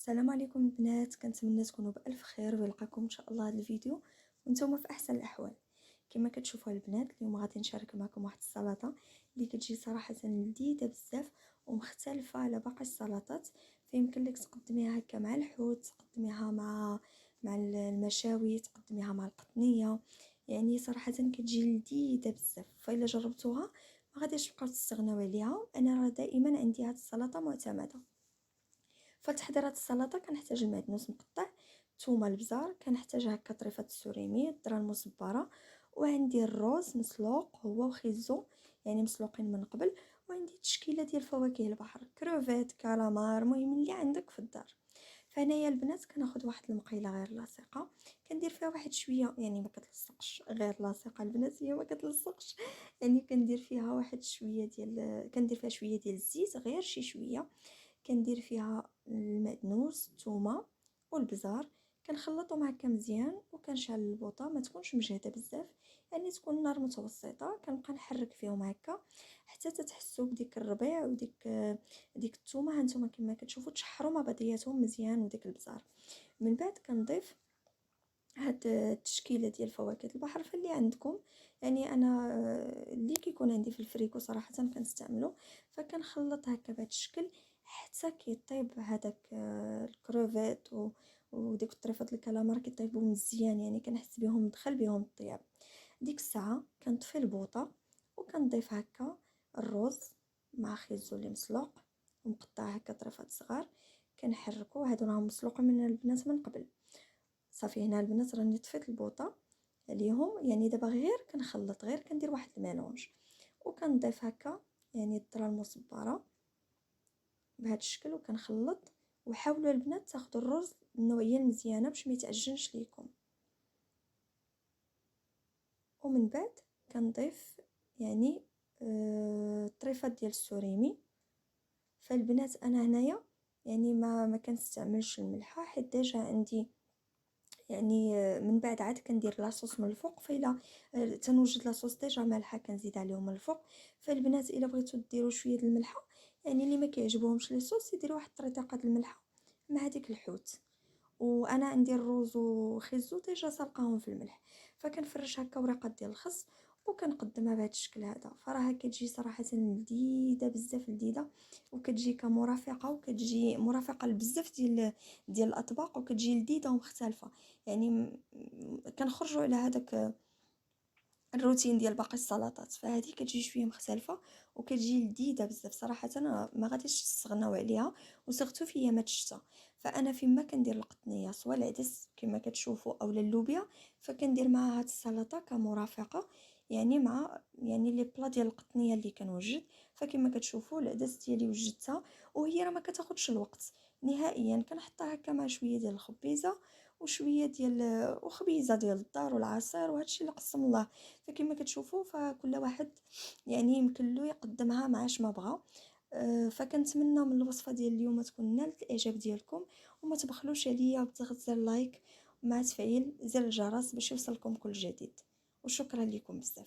السلام عليكم البنات، كنتمنى تكونوا بالف خير ويلقاكم ان شاء الله هذا الفيديو وانتم في احسن الاحوال. كما كتشوفوا البنات، اليوم غادي نشارك معكم واحد السلطه اللي كتجي صراحه لذيذه بزاف ومختلفه على باقي السلطات. فيمكن لك تقدميها هكا مع الحوت، تقدميها مع المشاوي، تقدميها مع القطنيه. يعني صراحه كتجي لذيذه بزاف، فإلا جربتوها ما غاديش تبقاو تستغناو عليها. انا راه دائما عندي هاد السلطه معتمده. فتحضيرات السلطه كنحتاج المعدنوس مقطع، الثومه، البزار، كنحتاج هكا طريفه السوريمي، الذره المصبره، وعندي الروز مسلوق هو وخيزو يعني مسلوقين من قبل، وعندي تشكيله ديال فواكه البحر، كروفيت، كالامار، المهم اللي عندك في الدار. فهنايا البنات كناخذ واحد المقيله غير لاصقه، كندير فيها واحد شويه، يعني ما كتلصقش، غير لاصقه البنات هي ما كتلصقش. يعني كندير فيها واحد شويه ديال، كندير فيها شويه ديال الزيت، غير شي شويه. كندير فيها المعدنوس، الثومه والبزار، كنخلطهم هكا مزيان وكنشعل البوطه، ما تكونش مجهده بزاف، يعني تكون النار متوسطه. كنبقى نحرك فيهم هكا حتى تتحسوا بديك الربيع وديك الثومه. هانتوما كما كتشوفوا تشحروا مع بعضياتهم مزيان، وديك البزار. من بعد كنضيف هاد التشكيله ديال فواكه البحر فاللي عندكم. يعني انا اللي كيكون عندي في الفريكو صراحه كنستعملو. فكنخلط هكا بهذا الشكل حتى كيطيب هذاك الكروفيت وديك طريفه الكالامار كيطيبوا مزيان، يعني كنحس بهم دخل بهم الطياب. ديك الساعه كنطفي البوطه وكنضيف هكا الرز مع خيزو اللي مسلوق ومقطع هكا طريفات صغار. كنحركو، هادو راهم مسلوقين من البنات من قبل. صافي هنا البنات راني طفيت البوطه عليهم، يعني دابا غير كنخلط، غير كندير واحد الميلونج وكنضيف هكا يعني الذره المصبره بهذا الشكل وكنخلط. وحاولوا البنات تاخذوا الرز النوعيه المزيانه باش ما يتعجنش ليكم. ومن بعد كنضيف يعني طريفات ديال السوريمي. فالبنات انا هنايا يعني ما كنستعملش الملحه، حيت ديجا عندي يعني من بعد عاد كندير لاصوص من الفوق. فإلا تنوجد لاصوص ديجا مالحه كنزيد عليهم من الفوق. فالبنات الا بغيتو ديروا شويه الملحه، يعني اللي ما كيعجبهمش لي صوص يديروا واحد الطريقه ديال الملحه مع ديك الحوت. وانا عندي الروز وخيزو ديجا سلقاهم في الملح. فكنفرش هكا ورقات ديال الخس وكنقدمها بهذا الشكل هذا. فراها كتجي صراحه لذيذه بزاف، لذيذه، وكتجي كمرافقه، وكتجي مرافقه لبزاف ديال الاطباق، وكتجي لذيذه ومختلفه. يعني كنخرجوا على هذاك الروتين ديال باقي السلطات، فهذه كتجي شويه مختلفه وكتجي لذيذه بزاف. صراحه انا ما غاديش تستغناو عليها، وسيرتو في ايامات الشتاء. فانا فيما كندير القطنيه سواء العدس كما كتشوفوا او اللوبيا، فكندير معها هاد السلطه كمرافقه، يعني مع يعني لي بلا ديال القطنيه اللي كنوجد. فكما كتشوفوا العدس ديالي وجدتها، وهي راه ما كتاخذش الوقت نهائيا. كنحطها هكا مع شويه ديال الخبيزه وشويه ديال وخبيزه ديال الدار والعصير وهادشي اللي قسم الله. فكما كتشوفوا فكل واحد يعني يمكن له يقدمها معاش ما بغى. فكنتمنى من الوصفه ديال اليوم تكون نالت الاعجاب ديالكم، وما تبخلوش عليا بضغط زر لايك مع تفعيل زر الجرس باش يوصلكم كل جديد. وشكرا لكم بزاف.